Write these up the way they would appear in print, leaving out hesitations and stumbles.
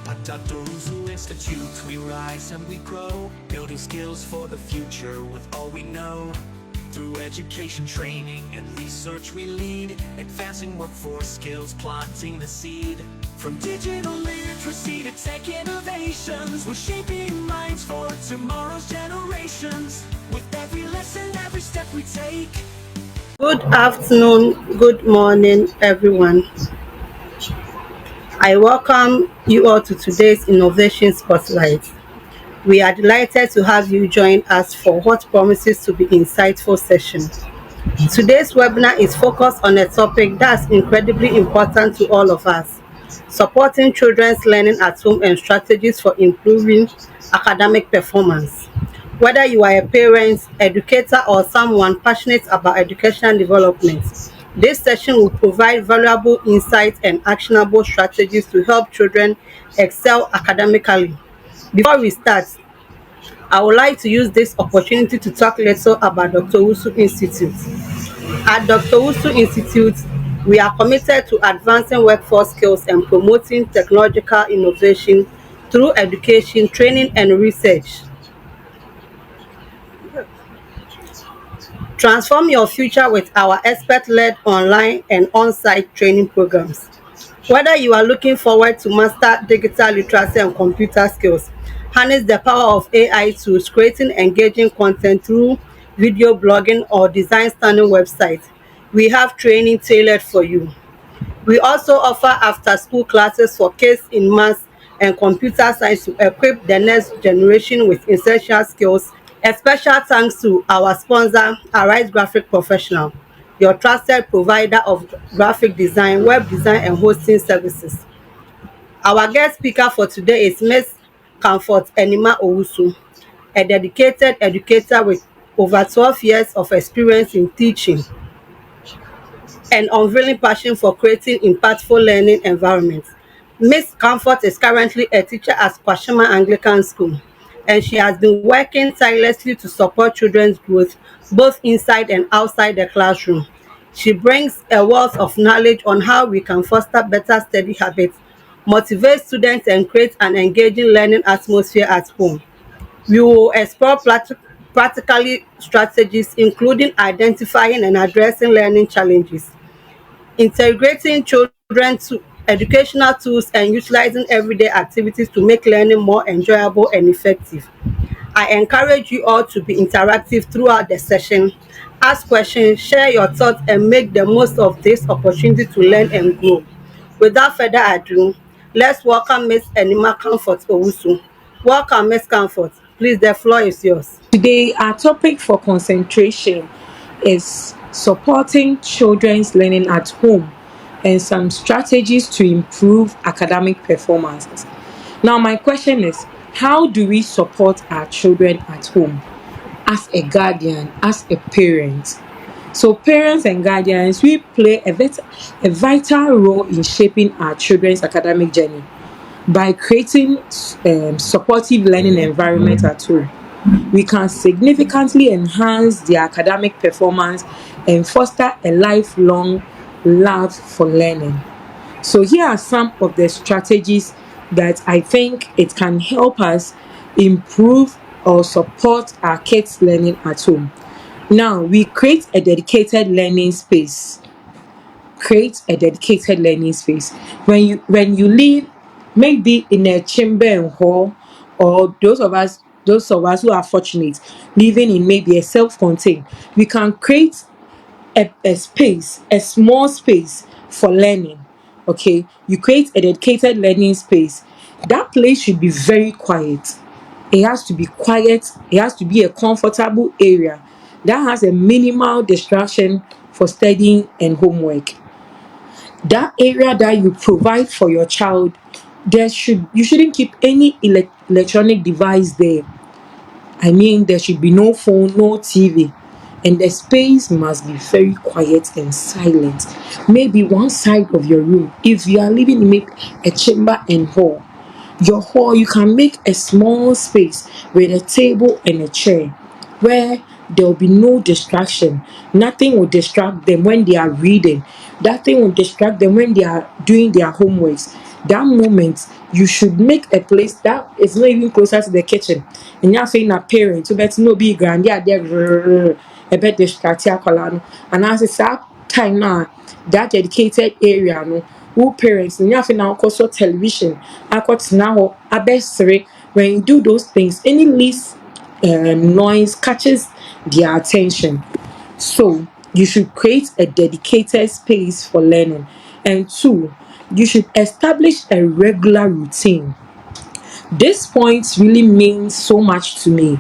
At Dr. Uzu Institute, we rise and we grow, building skills for the future with all we know. Through education, training, and research we lead, advancing workforce skills, planting the seed. From digital literacy to tech innovations, we're shaping minds for tomorrow's generations. With every lesson, every step we take. Good afternoon, good morning, everyone. I welcome you all to today's Innovation Spotlight. We are delighted to have you join us for what promises to be insightful session. Today's webinar is focused on a topic that's incredibly important to all of us: supporting children's learning at home and strategies for improving academic performance. Whether you are a parent, educator, or someone passionate about educational development, this session will provide valuable insights and actionable strategies to help children excel academically. Before we start, I would like to use this opportunity to talk a little about Dr. Wusu Institute. At Dr. Wusu Institute, we are committed to advancing workforce skills and promoting technological innovation through education, training, and research. Transform your future with our expert-led online and on-site training programs. Whether you are looking forward to master digital literacy and computer skills, harness the power of AI tools, creating engaging content through video blogging, or design stunning websites, we have training tailored for you. We also offer after-school classes for kids in maths and computer science to equip the next generation with essential skills. A special thanks to our sponsor, Arise Graphic Professional, your trusted provider of graphic design, web design, and hosting services. Our guest speaker for today is Ms. Comfort Enima Owusu, a dedicated educator with over 12 years of experience in teaching and unveiling passion for creating impactful learning environments. Ms. Comfort is currently a teacher at Kwashima Anglican School, and she has been working tirelessly to support children's growth both inside and outside the classroom. She brings a wealth of knowledge on how we can foster better study habits, motivate students, and create an engaging learning atmosphere at home. We will explore practically strategies, including identifying and addressing learning challenges, integrating children to educational tools, and utilizing everyday activities to make learning more enjoyable and effective. I encourage you all to be interactive throughout the session. Ask questions, share your thoughts, and make the most of this opportunity to learn and grow. Without further ado, let's welcome Ms. Enima Comfort Owusu. Welcome, Ms. Comfort. Please, the floor is yours. Today, our topic for concentration is supporting children's learning at home and some strategies to improve academic performances. Now, my question is, how do we support our children at home as a guardian, as a parent? So, parents and guardians, we play a vital role in shaping our children's academic journey by creating supportive learning environment at home. We can significantly enhance their academic performance and foster a lifelong love for learning. So here are some of the strategies that I think it can help us improve or support our kids' learning at home. Now, we create a dedicated learning space. Create a dedicated learning space. When you live maybe in a chamber and hall, or those of us who are fortunate living in maybe a self-contained, we can create a space, a small space for learning. Okay, you create a dedicated learning space. That place should be very quiet. It has to be quiet. It has to be a comfortable area that has a minimal distraction for studying and homework. That area that you provide for your child, you shouldn't keep any electronic device there. I mean, there should be no phone, no TV, and the space must be very quiet and silent. Maybe one side of your room, if you are living in maybe a chamber and hall, your hall, you can make a small space with a table and a chair where there will be no distraction. Nothing will distract them when they are reading, That thing will distract them when they are doing their homeworks. That moment, you should make a place that is not even closer to the kitchen. And you're saying a parent, so that's no big grand, yeah, they're a bit distracted. And as it's that time now, that dedicated area, no, who parents, and you have now also television, I got now a best when you do those things, any least noise catches their attention. So you should create a dedicated space for learning. And two, you should establish a regular routine. This point really means so much to me.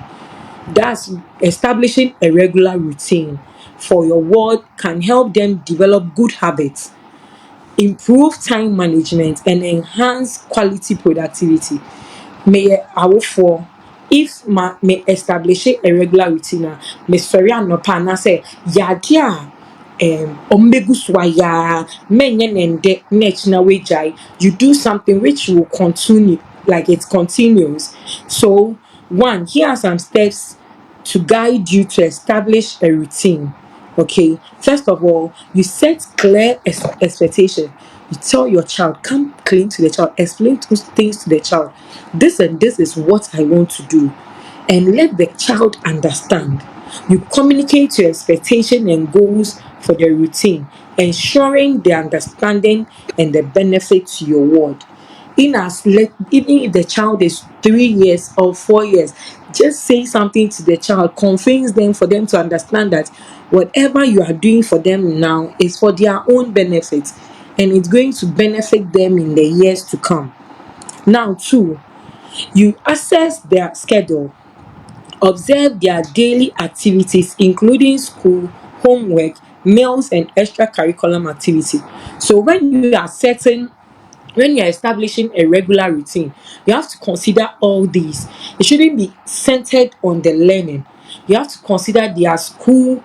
That's establishing a regular routine for your ward can help them develop good habits, improve time management, and enhance quality productivity. May awofoɔ if me establish a regular routine a mesɔre anɔpa anaasɛ yɛade a ɔmbɛgu so ayaa mɛnyɛ ne ndɛ na akyi na wagyae, you do something which will continue, like it continues. So one, here are some steps to guide you to establish a routine. Okay, first of all, you set clear expectation. You tell your child, come clean to the child, explain things to the child. This and this is what I want to do, and let the child understand. You communicate your expectation and goals for the routine, ensuring the understanding and the benefit to your ward. Even if the child is 3 years or 4 years, just say something to the child, convince them for them to understand that whatever you are doing for them now is for their own benefit and it's going to benefit them in the years to come. Now, two, you assess their schedule. Observe their daily activities, including school, homework, meals, and extracurriculum activity. So when you're establishing a regular routine, you have to consider all these. It shouldn't be centered on the learning. You have to consider their school,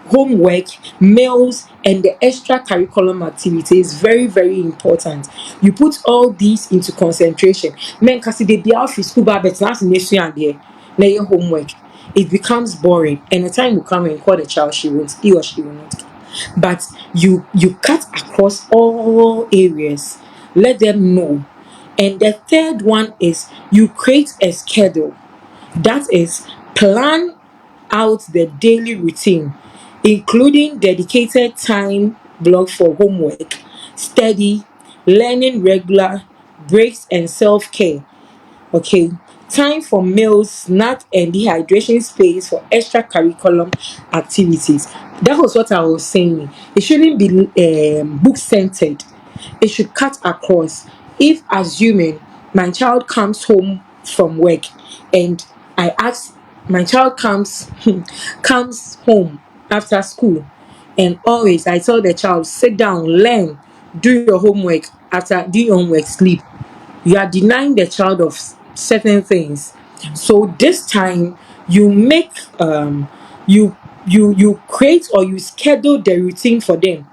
homework, meals, and the extracurriculum activity is very, very important. You put all these into concentration. Men kasi they be out for school, but that's there. Now your homework. It becomes boring, and the time will come and call the child, he or she will not. But you cut across all areas, let them know. And the third one is you create a schedule. That is, plan out the daily routine, including dedicated time block for homework, study, learning, regular breaks, and self-care. Okay, time for meals, snack, and dehydration space for extracurriculum activities. That was what I was saying. It shouldn't be book centered. It should cut across. If assuming my child comes home from work and I ask, my child comes home after school, and always I tell the child, sit down, learn, do your homework. After do your homework, sleep. You are denying the child of certain things. So this time you make you create or you schedule the routine for them.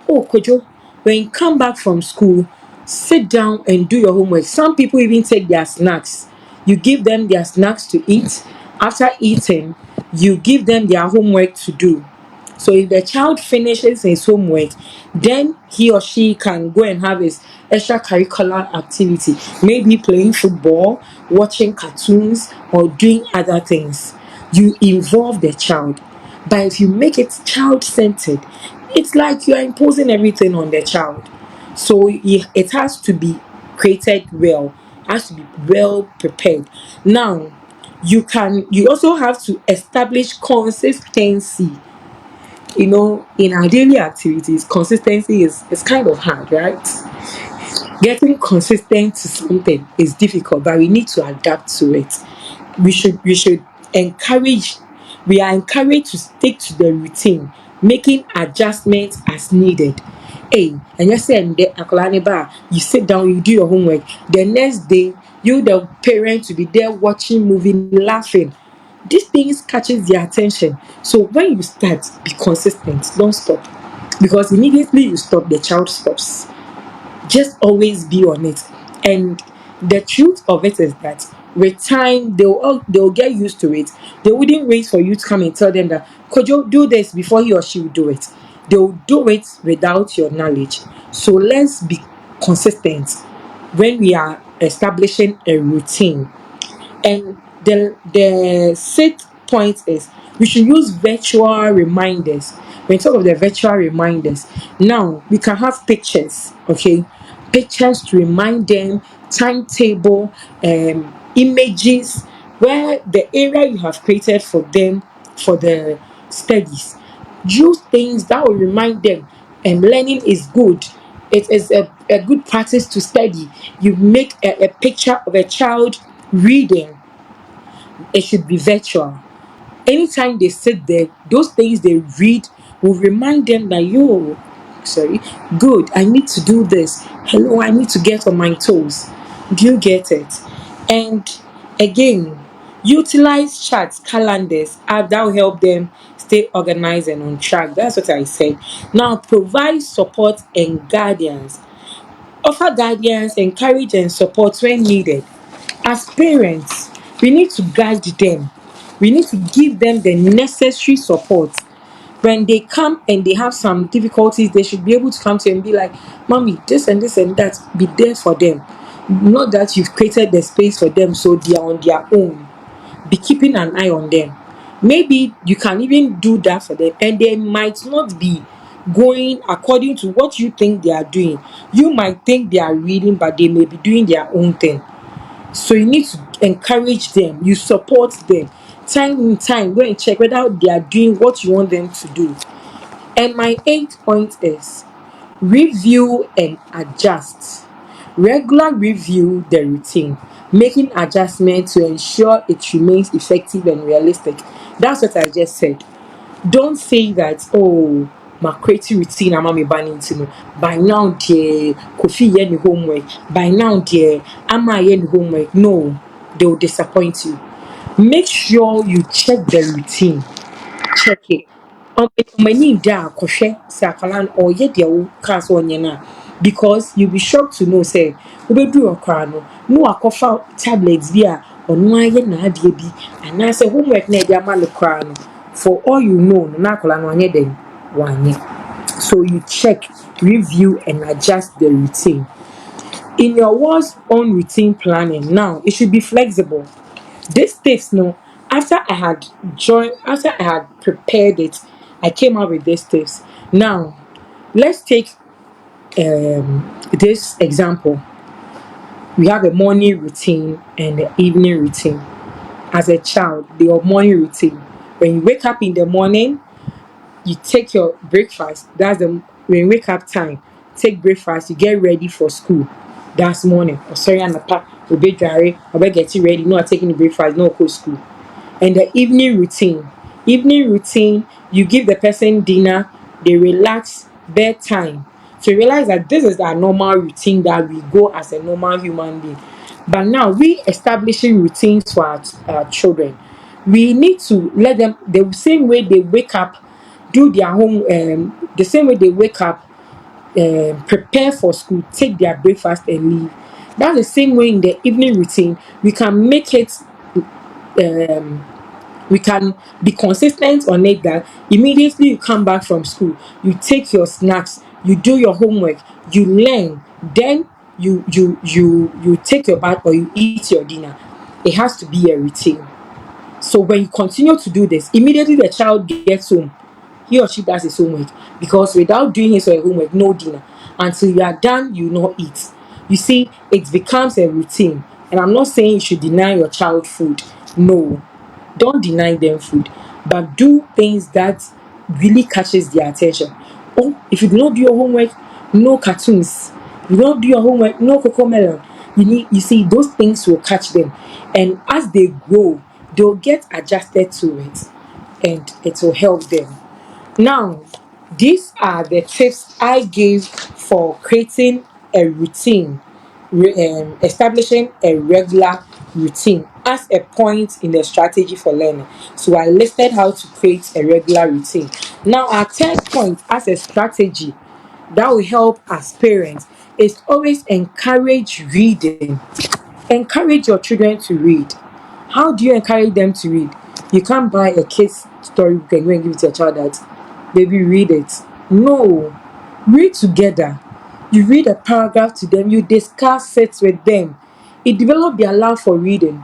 Oh, Kojo, when you come back from school, sit down and do your homework. Some people even take their snacks. You give them their snacks to eat. After eating, you give them their homework to do. So if the child finishes his homework, then he or she can go and have his extracurricular activity, maybe playing football, watching cartoons, or doing other things. You involve the child. But if you make it child-centered, it's like you are imposing everything on the child. So it has to be created well, has to be well prepared. Now, you also have to establish consistency. In our daily activities, consistency is kind of hard, right? Getting consistent to something is difficult, but we need to adapt to it. We should encourage we are encouraged to stick to the routine, making adjustments as needed. Hey, and you say you sit down, you do your homework. The next day, you the parent will be there watching movie, laughing. These things catches their attention. So when you start, be consistent, don't stop. Because immediately you stop, the child stops. Just always be on it. And the truth of it is that with time they'll get used to it. They wouldn't wait for you to come and tell them that could you do this before he or she will do it. they'll do it without your knowledge. So let's be consistent when we are establishing a routine. And the sixth point is we should use virtual reminders. When you talk of the virtual reminders, now we can have pictures, okay? Pictures to remind them, timetable, images, where the area you have created for them for the studies. Use things that will remind them, and learning is good. It is a good practice to study. You make a picture of a child reading. It should be virtual. Anytime they sit there, those things they read will remind them that, yo, sorry, good, I need to do this. Hello, I need to get on my toes. Do you get it? And again, utilize charts, calendars, app that will help them stay organized and on track. That's what I said. Now, provide support and guidance. Offer guidance, encourage, and support when needed. As parents, we need to guide them. We need to give them the necessary support. When they come and they have some difficulties, they should be able to come to you and be like, Mommy, this and that, be there for them. Not that you've created the space for them so they are on their own. Be keeping an eye on them. Maybe you can even do that for them, and they might not be going according to what you think they are doing. You might think they are reading, but they may be doing their own thing. So you need to encourage them, you support them. Time in time, go and check whether they are doing what you want them to do. And my eighth point is review and adjust. Regular review the routine, making adjustments to ensure it remains effective and realistic. That's what I just said. Don't say that, oh, my creative routine I'm me banning to know. By now, dear, Kofi yen homework. By now, dear, am I yen homework? No, they will disappoint you. Make sure you check the routine. Check it. Many da koshe say akalan or ye dia wo class one na, because you be shocked to know say obedu okra no akofa tablets bi a ono aye na ade bi ana say homework na e dia ma no kra no, for all you know na akola no anye den wanye. So you check, review, and adjust the routine. In your one's own routine planning, now it should be flexible. This tips, no, after I had prepared it, I came up with this tips. Now, let's take this example. We have a morning routine and an evening routine. As a child, your morning routine. When you wake up in the morning, you take your breakfast. That's the when you wake up time. Take breakfast. You get ready for school. That's morning. Oh, sorry, Anapa. Obe dry. Obe get you ready. No, taking the breakfast. No, go school. And the evening routine. Evening routine. You give the person dinner. They relax. Bedtime. So you realize that this is our normal routine that we go as a normal human being. But now we establishing routines for our children. We need to let them the same way they wake up, do their home the same way they wake up, prepare for school, take their breakfast and leave. That's the same way in the evening routine. We can make it we can be consistent on it that immediately you come back from school, you take your snacks, you do your homework, you learn, then you take your bath or you eat your dinner. It has to be a routine. So when you continue to do this, immediately the child gets home, he or she does his homework, because without doing his or her homework, no dinner. Until you are done, you not eat. You see, it becomes a routine. And I'm not saying you should deny your child food. No, don't deny them food, but do things that really catches their attention. Oh, if you do not do your homework, no cartoons. You don't do your homework, no cocoa melon. You see, those things will catch them, and as they grow, they'll get adjusted to it, and it will help them. Now, these are the tips I gave for creating a routine, establishing a regular routine as a point in the strategy for learning. So I listed how to create a regular routine. Now, our third point as a strategy that will help as parents is always encourage reading. Encourage your children to read. How do you encourage them to read? You can't buy a kid's storybook and go and give it to your child that, baby, read it. No, read together. You read a paragraph to them, you discuss it with them. It develops their love for reading.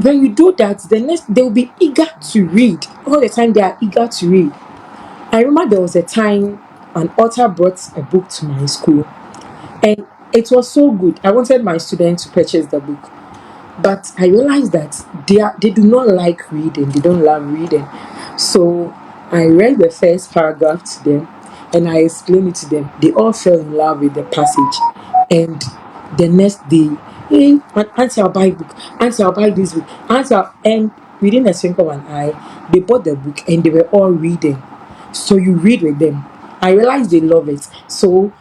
When you do that, the next they'll be eager to read. All the time they are eager to read. I remember there was a time an author brought a book to my school, and it was so good. I wanted my students to purchase the book. But I realized that they do not like reading, they don't love reading. So I read the first paragraph to them and I explained it to them. They all fell in love with the passage. And the next day, hey, Auntie, I'll buy book, Auntie, I'll buy this book, and within a twinkle of an eye, they bought the book and they were all reading. So you read with them. I realized they love it. So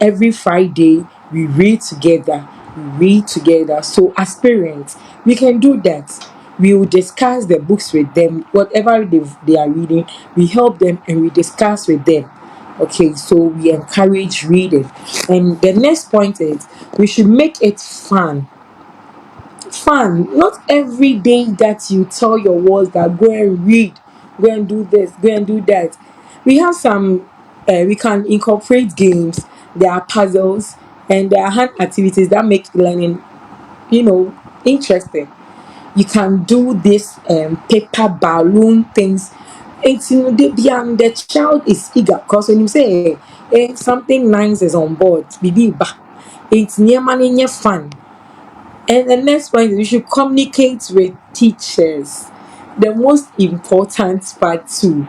every Friday we read together. We read together. So as parents, we can do that. We will discuss the books with them, whatever they are reading, we help them and we discuss with them. Okay, so we encourage reading. And the next point is we should make it fun. Fun. Not every day that you tell your words that go and read, go and do this, go and do that. We have some, we can incorporate games, there are puzzles, and there are hand activities that make learning, interesting. You can do this paper balloon things. It's the child is eager because when you say something nice is on board, it's near money, near fun. And the next point is we should communicate with teachers. The most important part too.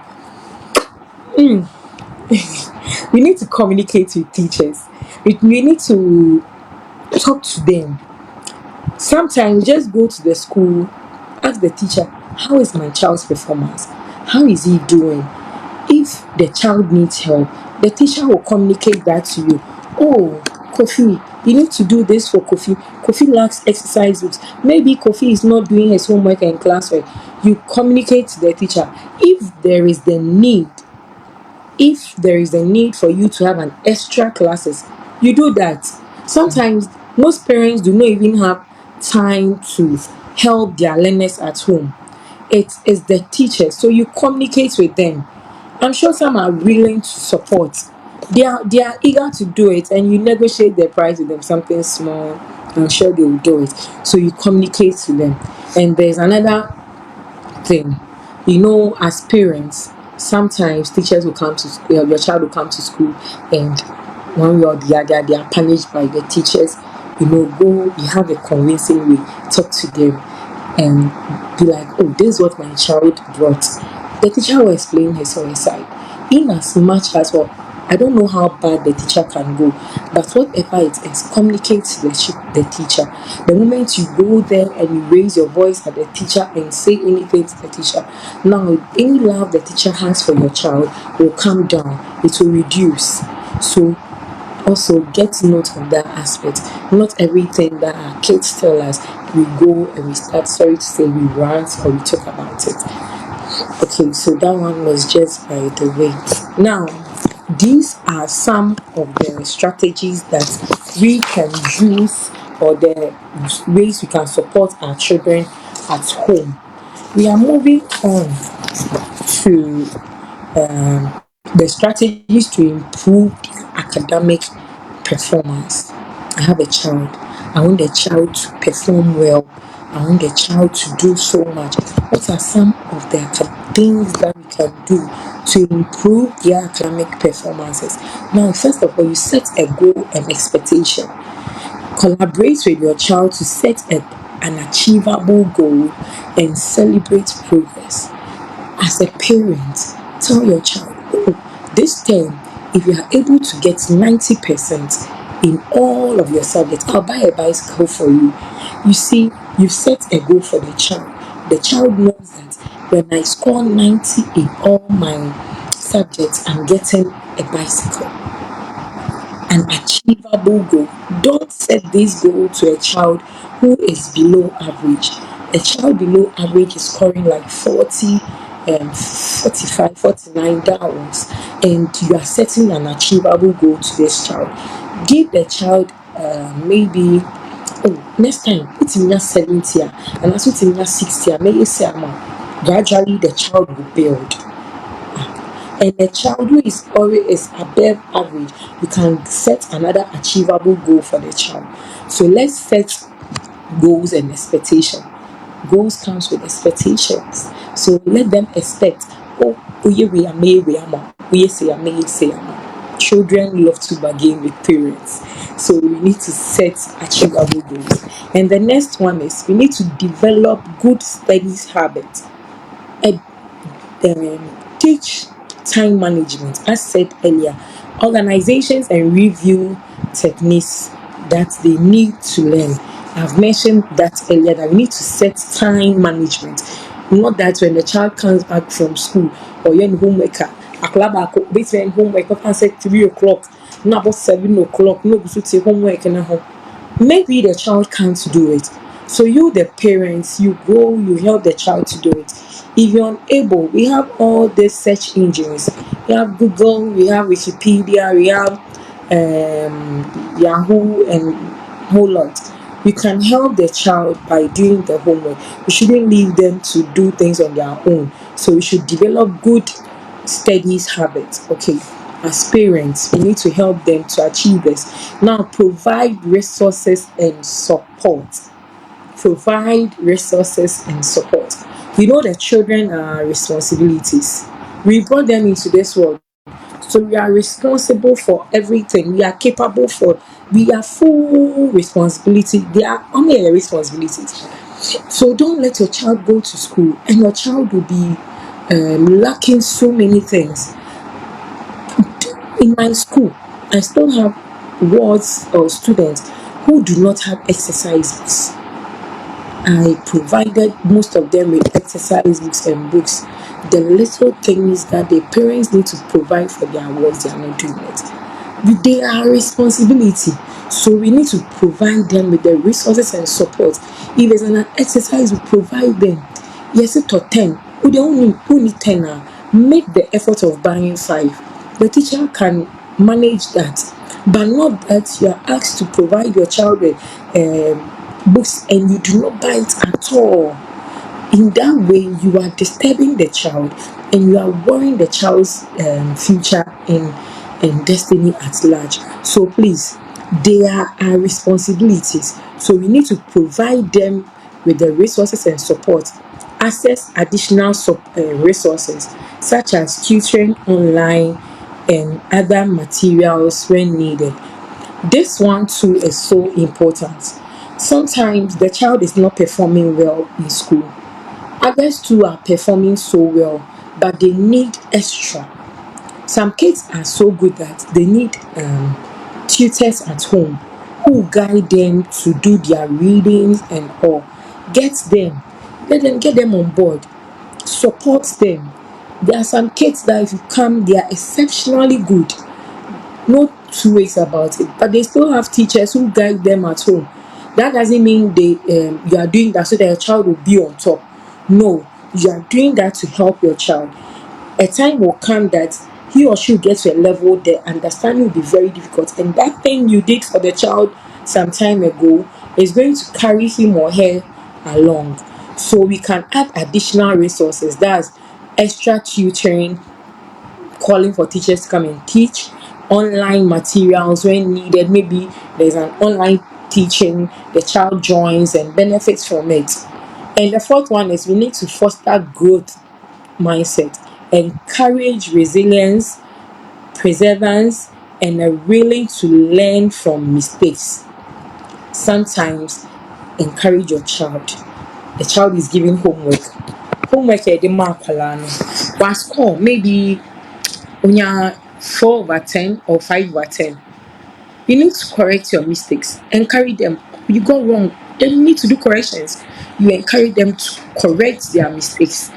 We need to communicate with teachers. We need to talk to them. Sometimes just go to the school, ask the teacher, how is my child's performance? How is he doing? If the child needs help, the teacher will communicate that to you. Oh, Kofi, you need to do this for Kofi. Kofi lacks exercise books. Maybe Kofi is not doing his homework and classwork. You communicate to the teacher. If there is a need for you to have an extra classes, you do that. Sometimes most parents do not even have time to help their learners at home. It is the teachers, so you communicate with them. I'm sure some are willing to support. They are eager to do it, and you negotiate the price with them, something small. I'm sure they will do it. So you communicate to them. And there's another thing. As parents, sometimes teachers will come to school, your child will come to school, and one way or the other, they are punished by the teachers. You have a convincing way, talk to them, and be like, oh, this is what my child brought. The teacher will explain his or her side. In as much as, well, I don't know how bad the teacher can go, but whatever it is, communicate to the teacher. The moment you go there and you raise your voice at the teacher and say anything to the teacher, now any love the teacher has for your child will come down, it will reduce. So also get note of that aspect. Not everything that our kids tell us, we go and we start, sorry to say, we rant or we talk about it. Okay, so that one was just by the way. Now, these are some of the strategies that we can use, or the ways we can support our children at home. We are moving on to the strategies to improve their academic performance. I have a child. I want the child to perform well. I want the child to do so much. What are some of the things that we can do to improve their academic performances? Now, first of all, you set a goal and expectation. Collaborate with your child to set an achievable goal and celebrate progress. As a parent, tell your child, oh, this term, if you are able to get 90% in all of your subjects, I'll buy a bicycle for you. You see, you set a goal for the child. The child knows that when I score 90 in all my subjects, I'm getting a bicycle. An achievable goal. Don't set this goal to a child who is below average. A child below average is scoring like 40, 45, 49 downwards, and you are setting an achievable goal to this child. Give the child maybe, oh, next time it's in your 70 and also it's in your 60, maybe say, gradually the child will build. And a child who is always above average, you can set another achievable goal for the child. So let's set goals and expectation. Goals comes with expectations. So let them expect, oh, we are made, we say, children love to bargain with parents. So we need to set achievable goals. And the next one is we need to develop good studies habits. Teach time management. As said earlier, organizations and review techniques that they need to learn. I've mentioned that earlier, that we need to set time management. Not that when the child comes back from school or you're in homework, basically homework up and say 3 o'clock, not about 7 o'clock, no, we should say homework and home. Maybe the child can't do it. So you, the parents, you go, you help the child to do it. If you're unable, we have all the search engines. We have Google, we have Wikipedia, we have Yahoo, and whole lot. We can help the child by doing the homework. We shouldn't leave them to do things on their own. So we should develop good studies habits. Okay, as parents, we need to help them to achieve this. Now, provide resources and support. Provide resources and support. We know that children are responsibilities. We brought them into this world, so we are responsible for everything. We are capable for. We are full responsibility. They are only a responsibilities. So don't let your child go to school and your child will be lacking so many things. In my school, I still have wards or students who do not have exercises. I provided most of them with exercise books and books. The little things that the parents need to provide for their wards, they are not doing it. They are responsibility. So we need to provide them with the resources and support. If there's an exercise, we provide them. Yes, it or 10. Who only 10 now. Make the effort of buying 5. The teacher can manage that, but not that you are asked to provide your child with books and you do not buy it at all. In that way, you are disturbing the child and you are worrying the child's future and destiny at large. So please, they are our responsibilities. So we need to provide them with the resources and support. Access additional resources such as tutoring online and other materials when needed. This one too is so important. Sometimes the child is not performing well in school. Others too are performing so well, but they need extra. Some kids are so good that they need tutors at home who guide them to do their readings and all. Get them, get them on board, support them. There are some kids that if you come, they are exceptionally good. No two ways about it, but they still have teachers who guide them at home. That doesn't mean you are doing that so that your child will be on top. No, you are doing that to help your child. A time will come that he or she will get to a level the understanding will be very difficult, and that thing you did for the child some time ago is going to carry him or her along. So we can add additional resources, that's extra tutoring, calling for teachers to come and teach, online materials when needed. Maybe there's an online teaching, the child joins and benefits from it. And the fourth one is we need to foster growth mindset, encourage resilience, perseverance, and a willing to learn from mistakes. Sometimes encourage your child. The child is giving homework. Homework the mark was score maybe onya 4/10 or 5/10. You need to correct your mistakes. Encourage them. You go wrong, then you need to do corrections. You encourage them to correct their mistakes.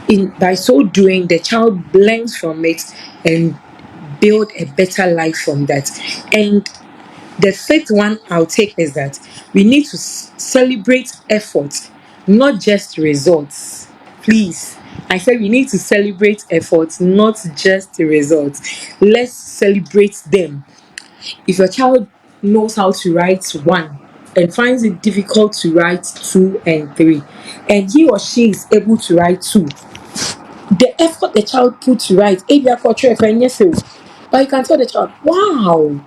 In by so doing, the child learns from it and build a better life from that. And the fifth one I'll take is that we need to celebrate effort, not just results. Please, I said we need to celebrate efforts, not just the results. Let's celebrate them. If your child knows how to write 1 and finds it difficult to write 2 and 3, and he or she is able to write 2, The effort the child puts to write, but you can tell the child, wow,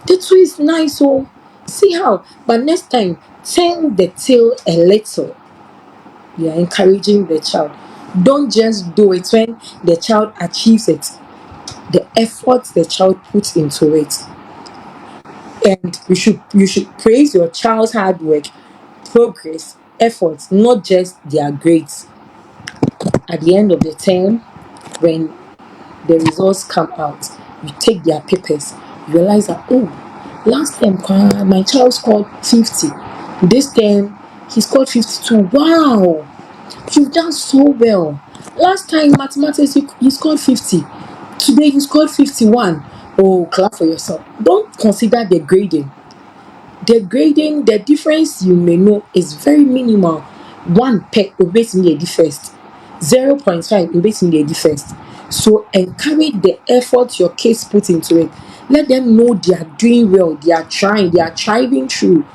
that way is nice, oh, see how. But next time, turn the tail a little. You are encouraging the child. Don't just do it when the child achieves it. The effort the child puts into it. And you should praise your child's hard work, progress, efforts, not just their grades. At the end of the term, when the results come out, you take their papers, you realize that, oh, last time my child scored 50. This time he scored 52. Wow, you've done so well. Last time mathematics you scored 50. Today you scored 51. Oh, clap for yourself. Don't consider the grading. The difference you may know is very minimal. 1 peg obetumi edi first, 0.5 obetumi edi first. So encourage the effort your kids put into it. Let them know they are doing well, they are trying, they are thriving through.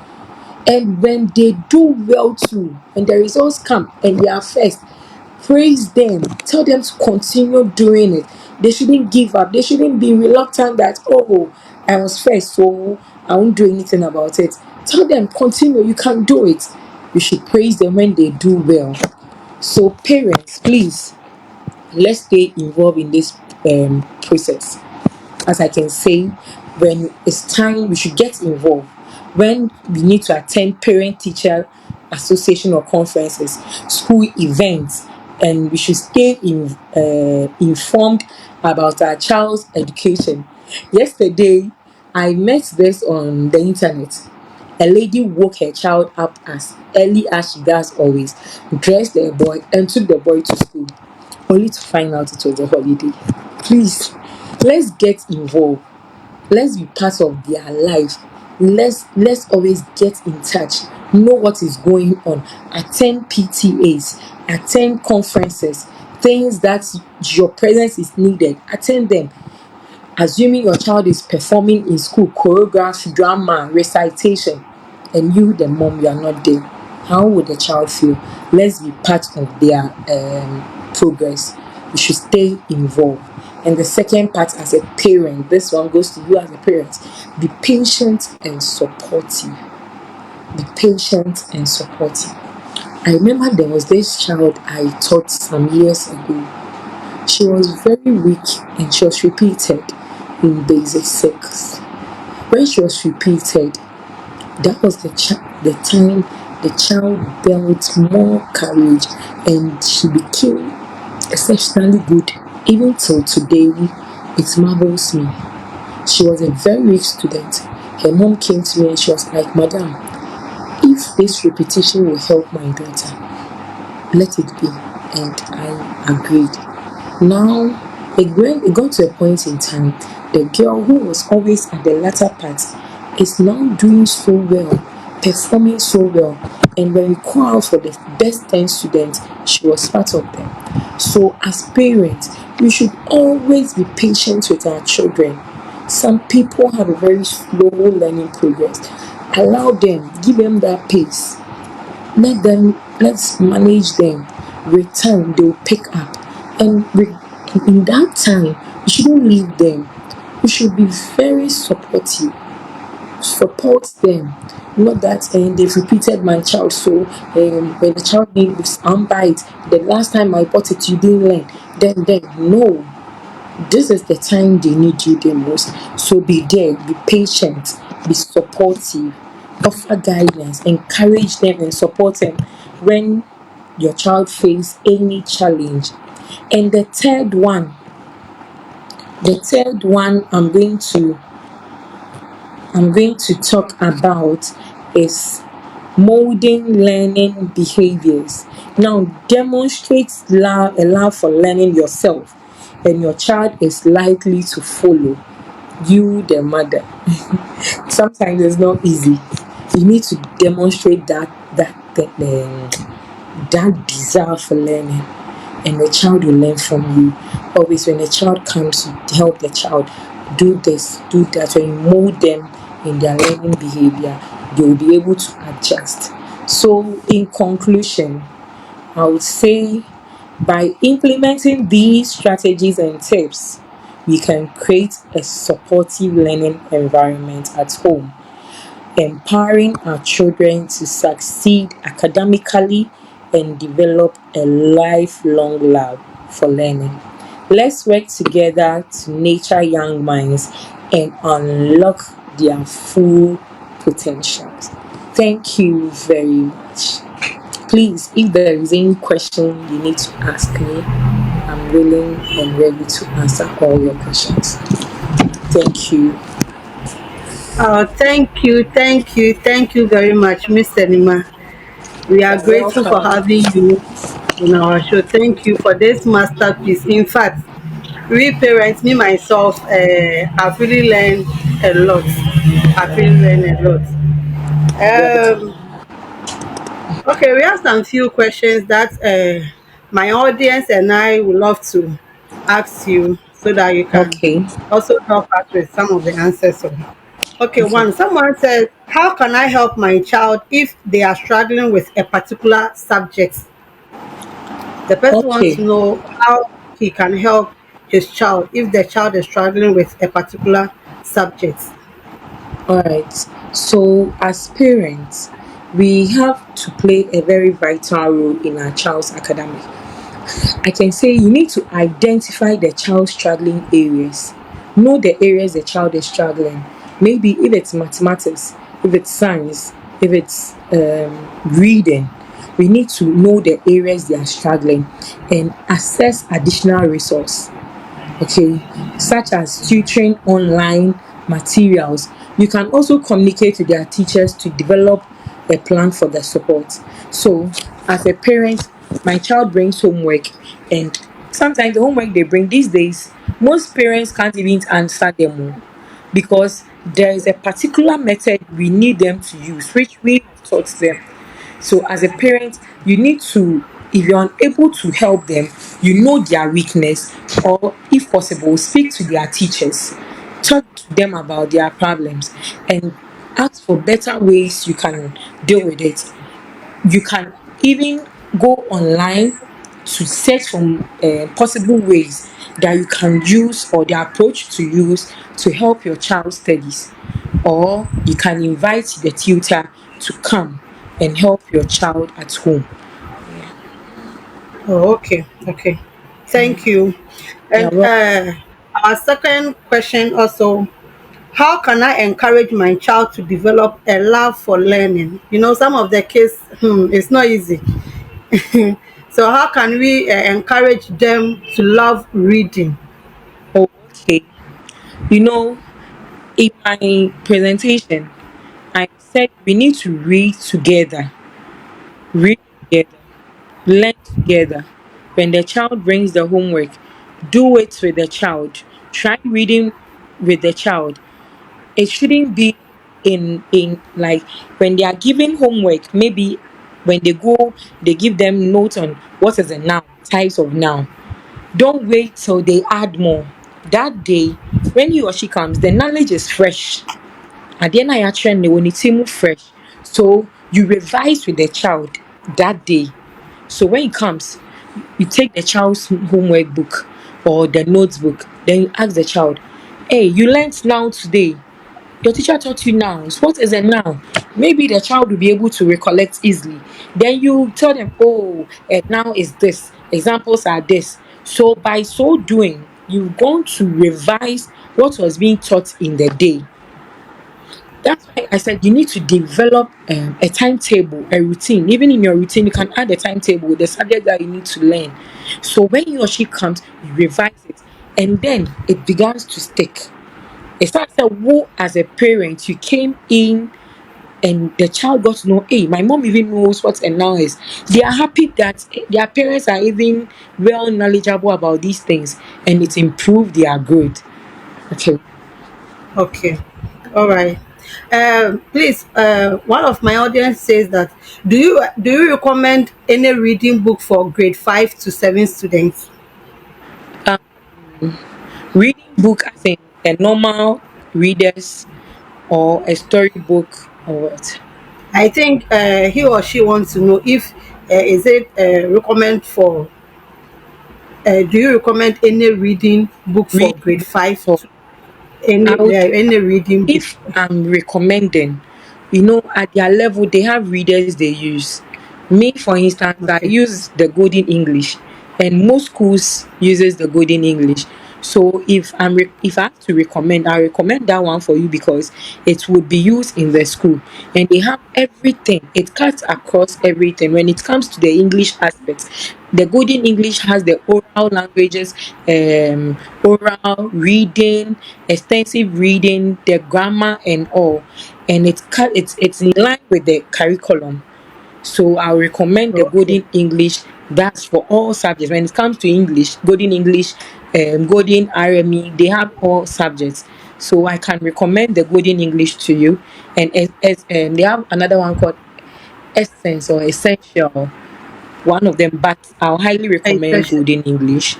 And when they do well too, when the results come and they are first, praise them, tell them to continue doing it. They shouldn't give up, they shouldn't be reluctant that, oh, I was first, so I won't do anything about it. Tell them, continue, you can do it. You should praise them when they do well. So parents, please, let's stay involved in this process. As I can say, when it's time, we should get involved. When we need to attend parent teacher association or conferences, school events, and we should stay informed about our child's education. Yesterday, I met this on the internet. A lady woke her child up as early as she does always, dressed the boy, and took the boy to school, only to find out it was a holiday. Please, let's get involved. Let's be part of their life. Let's always get in touch, know what is going on, attend PTAs, attend conferences, things that your presence is needed, attend them. Assuming your child is performing in school choreography, drama, recitation, and you, the mom, you are not there, how would the child feel? Let's be part of their progress. We should stay involved. And the second part, as a parent, this one goes to you as a parent. Be patient and supportive. Be patient and supportive. I remember there was this child I taught some years ago. She was very weak and she was repeated in basic 6. When she was repeated, that was the time the child built more courage and she became exceptionally good. Even till today, it marvels me. She was a very weak student. Her mom came to me and she was like, Madam, if this repetition will help my daughter, let it be. And I agreed. Now, it got to a point in time, the girl who was always at the latter part is now doing so well, performing so well. And when we call out for the best 10 students, she was part of them. So, as parents, we should always be patient with our children. Some people have a very slow learning progress. Allow them, give them that pace. Let's manage them. With time, they'll pick up. And in that time, you shouldn't leave them. You should be very supportive. Support them. Not that they've repeated my child, so when the child needs unbite, the last time I bought it, you didn't learn. Then no. This is the time they need you the most. So be there, be patient, be supportive, offer guidance, encourage them and support them when your child faces any challenge. And the third one I'm going to talk about is molding learning behaviors. Now, demonstrate a love for learning yourself, and your child is likely to follow you, the mother. Sometimes it's not easy. You need to demonstrate that desire for learning, and the child will learn from you. Always, when a child comes, you help the child do this, do that. When you mold them in their learning behavior, they will be able to adjust. So, in conclusion, I would say By implementing these strategies and tips, we can create a supportive learning environment at home, empowering our children to succeed academically and develop a lifelong love for learning. Let's work together to nurture young minds and unlock their full potentials. Thank you very much. Please, if there is any question you need to ask me, I'm willing and ready to answer all your questions. Thank you. Thank you very much, Miss Enima. We are You're grateful for welcome. having you in our show. Thank you for this masterpiece. In fact, we parents, me myself, I've really learned a lot. I've really learned a lot. Welcome. Okay, we have some few questions that my audience and I would love to ask you so that you can Okay. also help us with some of the answers. Okay, Okay. one, someone said, how can I help my child if they are struggling with a particular subject? The person wants Okay. to know how he can help his child if the child is struggling with a particular subject. All right. So, as parents, we have to play a very vital role in our child's academic. I can say you need to identify the child's struggling areas. Know the areas the child is struggling. Maybe if it's mathematics, if it's science, if it's reading, we need to know the areas they are struggling and assess additional resource. Okay, such as tutoring online materials. You can also communicate with their teachers to develop a plan for the support. So, as a parent, my child brings homework, and sometimes the homework they bring these days, most parents can't even answer them all because there is a particular method we need them to use, which we have taught them. So, as a parent, you need to, if you're unable to help them, you know their weakness, or if possible, speak to their teachers, talk to them about their problems, and ask for better ways you can deal with it. You can even go online to search for possible ways that you can use or the approach to use to help your child studies, or you can invite the tutor to come and help your child at home. Oh, okay, okay. Thank you. Yeah, And well, our second question also, how can I encourage my child to develop a love for learning? You know, some of the kids, it's not easy. So how can we encourage them to love reading? okay. You know, in my presentation, I said we need to read together, learn together. When the child brings the homework, do it with the child. Try reading with the child. It shouldn't be in like when they are given homework, maybe when they go, they give them notes on what is a noun, types of noun. Don't wait till they add more. That day, when he or she comes, the knowledge is fresh. At the end of your training, when it's more fresh. So you revise with the child that day. So when it comes, you take the child's homework book or the notebook, then you ask the child, hey, you learned now today. Your teacher taught you nouns. What is a noun? Maybe the child will be able to recollect easily. Then you tell them, oh, a noun is this. Examples are this. So by so doing, you're going to revise what was being taught in the day. That's why I said you need to develop a timetable, a routine. Even in your routine, you can add a timetable with the subject that you need to learn. So when he or she comes, you revise it, and then it begins to stick. It's not that who, as a parent, you came in and the child got to know, hey, my mom even knows what a noun is. They are happy that their parents are even well knowledgeable about these things, and it improved their growth. Okay. Okay, all right. Please, one of my audience says that do you recommend any reading book for grade 5 to 7 students? Um, Reading book as in a normal readers or a storybook or what? I think he or she wants to know if is it recommend for Do you recommend any reading book for Reading grade book five for to I any would any reading book? if I'm recommending, at their level they have readers they use. Me, for instance, I Okay. use the Golden English, and most schools uses the Golden English. So if I have to recommend, I recommend that one for you because it would be used in the school, and they have everything. It cuts across everything. When it comes to the English aspects, the Golden English has the oral languages, oral reading, extensive reading, the grammar and all, and it's in line with the curriculum. So I recommend the Okay. Golden English. That's for all subjects. When it comes to English, Golden English, Golden RME, they have all subjects. So I can recommend the Golden English to you. And they have another one called Essence or Essential, one of them. But I'll highly A recommend session. Golden English.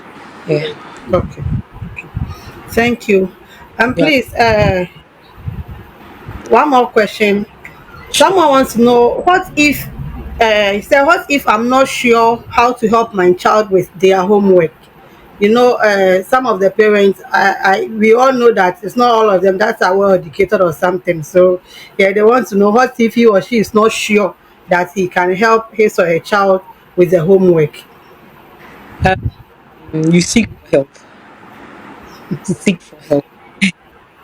Yeah, Okay. Thank you. And yeah. please, one more question. Sure. Someone wants to know what if he said, what if I'm not sure how to help my child with their homework? Some of the parents, we all know that it's not all of them that are well educated or something. So yeah, they want to know what if he or she is not sure that he can help his or her child with the homework. You seek for help. Seek for help.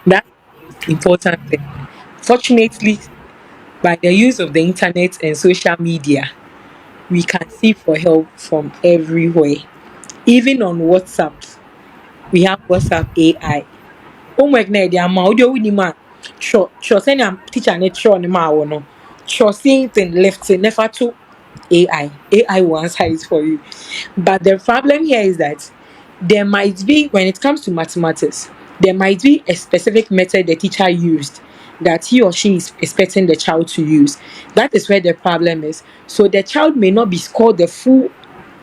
That's the most important thing. Fortunately, by the use of the internet and social media, we can seek for help from everywhere. Even on WhatsApp, we have WhatsApp AI. Homework na ɛde ama wo, wode wonim a twerɛ sɛnea teacher ne kyerɛw ne maa wo no. Twerɛ same thing left never to AI. AI will answer it for you. But the problem here is that there might be, when it comes to mathematics, there might be a specific method the teacher used that he or she is expecting the child to use. That is where the problem is. So the child may not be scored the full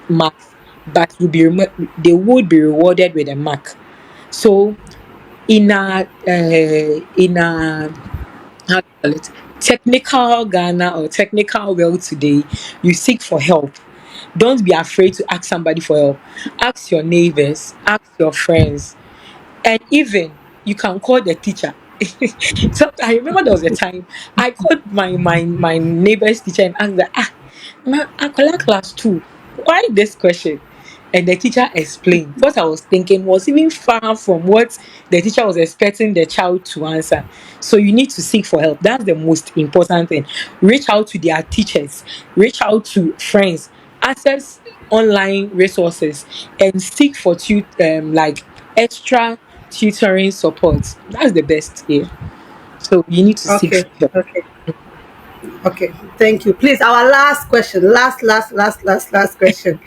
marks, but they would be rewarded with a mark. So in a how do you call it, technical Ghana or technical world today, you seek for help. Don't be afraid to ask somebody for help. Ask your neighbors, ask your friends, and even you can call the teacher. So I remember there was a time I called my neighbor's teacher and asked her, I collect class two. Why this question? And the teacher explained. What I was thinking was even far from what the teacher was expecting the child to answer. So you need to seek for help. That's the most important thing. Reach out to their teachers, reach out to friends, access online resources, and seek for like extra tutoring support. That's the best here. So you need to seek Okay. for help. Okay. Okay, thank you. Please, our last question, last question.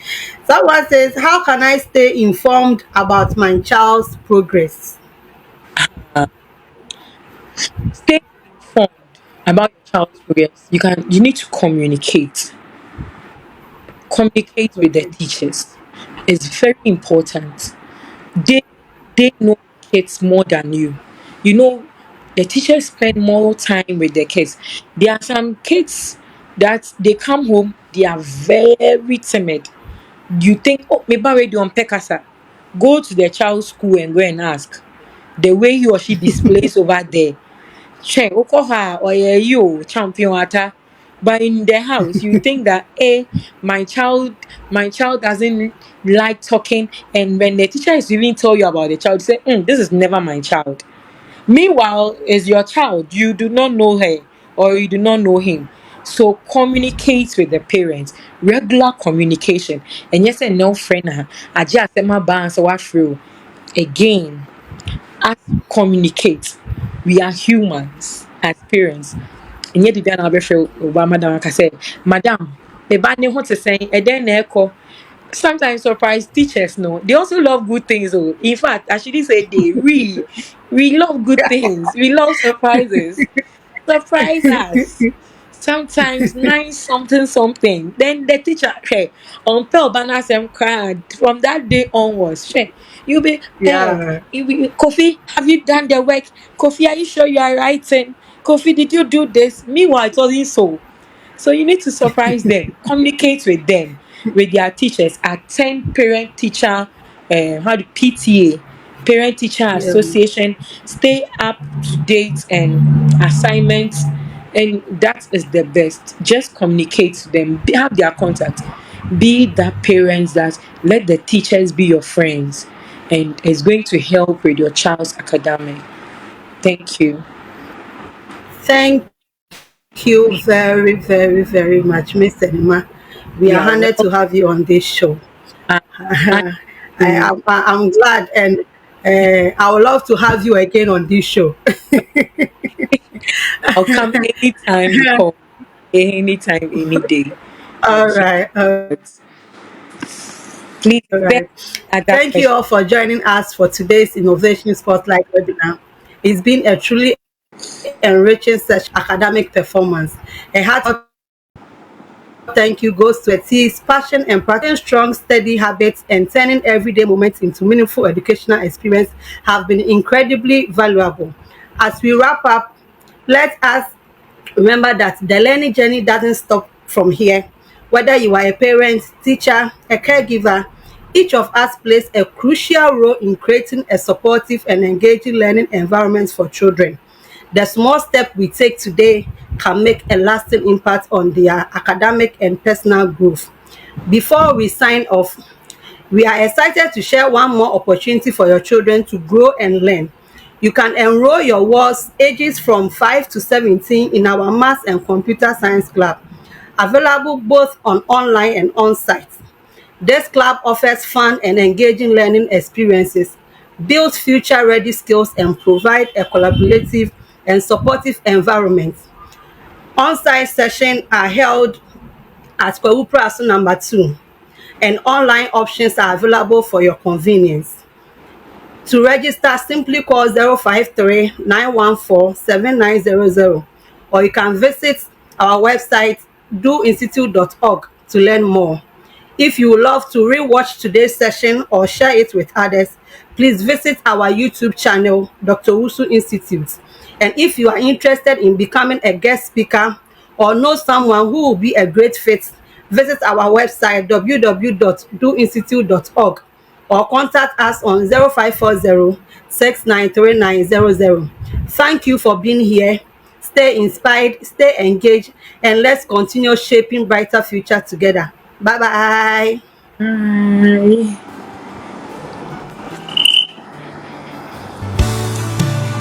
Someone says, how can I stay informed about my child's progress? Stay informed about your child's progress. You need to communicate. Communicate with the Okay. teachers. It's very important. They they know kids more than you. You know, the teachers spend more time with the kids. There are some kids that they come home, they are very timid. You think, oh, maybe already on Pekasa. Go to the child's school and go and ask. The way he or she displays over there. Che, Okoha or you champion ata. But in the house, you think that my child, my child doesn't like talking, and when the teacher is even tell you about the child, you say, this is never my child. Meanwhile, is your child, you do not know her or you do not know him. So communicate with the parents, regular communication. And yes, and no friend, I just said my bands so I feel again as communicate. We are humans as parents. And yet, the other Obama madam can say, Madam, the bad name what to say, and then echo. Sometimes surprise teachers no. They also love good things. Oh, in fact, I should say we love good things. We love surprises. Surprise us. Sometimes nice something something. Then the teacher hey, on Pel Banasem cried from that day onwards. Hey, you be Yeah. Kofi, have you done the work? Kofi, are you sure you are writing? Kofi, did you do this? Meanwhile, it wasn't so. So you need to surprise them, communicate with them, with their teachers, attend parent teacher how do PTA, parent teacher Yeah. association, stay up to date and assignments, and that is the best. Just communicate to them, have their contact, be that parents that let the teachers be your friends, and it's going to help with your child's academic. Thank you. Thank you very, very, very much, Miss Enima. We are Yeah, honored to have you on this show. I, I, I'm glad, and I would love to have you again on this show. I'll come anytime you call, anytime, any day. I'm All here. right. Please, All is there right. any other Thank you question? all for joining us for today's Innovation Spotlight webinar. It's been a truly enriching such academic performance. A heartfelt thank you goes to Eti's passion and practicing strong, steady habits and turning everyday moments into meaningful educational experience have been incredibly valuable. As we wrap up, let us remember that the learning journey doesn't stop from here. Whether you are a parent, teacher, a caregiver, each of us plays a crucial role in creating a supportive and engaging learning environment for children. The small step we take today can make a lasting impact on their academic and personal growth. Before we sign off, we are excited to share one more opportunity for your children to grow and learn. You can enroll your wards ages from 5 to 17 in our Maths and Computer Science Club, available both on online and on-site. This club offers fun and engaging learning experiences, builds future-ready skills, and provide a collaborative and supportive environment. On-site sessions are held at Kwewu Praso number 2, and online options are available for your convenience. To register, simply call 053-914-7900, or you can visit our website doinstitute.org to learn more. If you would love to rewatch today's session or share it with others, please visit our YouTube channel, Dr. Wusu Institute. And if you are interested in becoming a guest speaker or know someone who will be a great fit, visit our website www.doinstitute.org or contact us on 0540-693900. Thank you for being here. Stay inspired, stay engaged, and let's continue shaping brighter future together. Bye bye. Bye.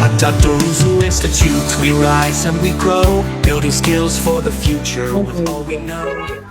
At Dr. Uzu Institute, we rise and we grow, building skills for the future with all we know.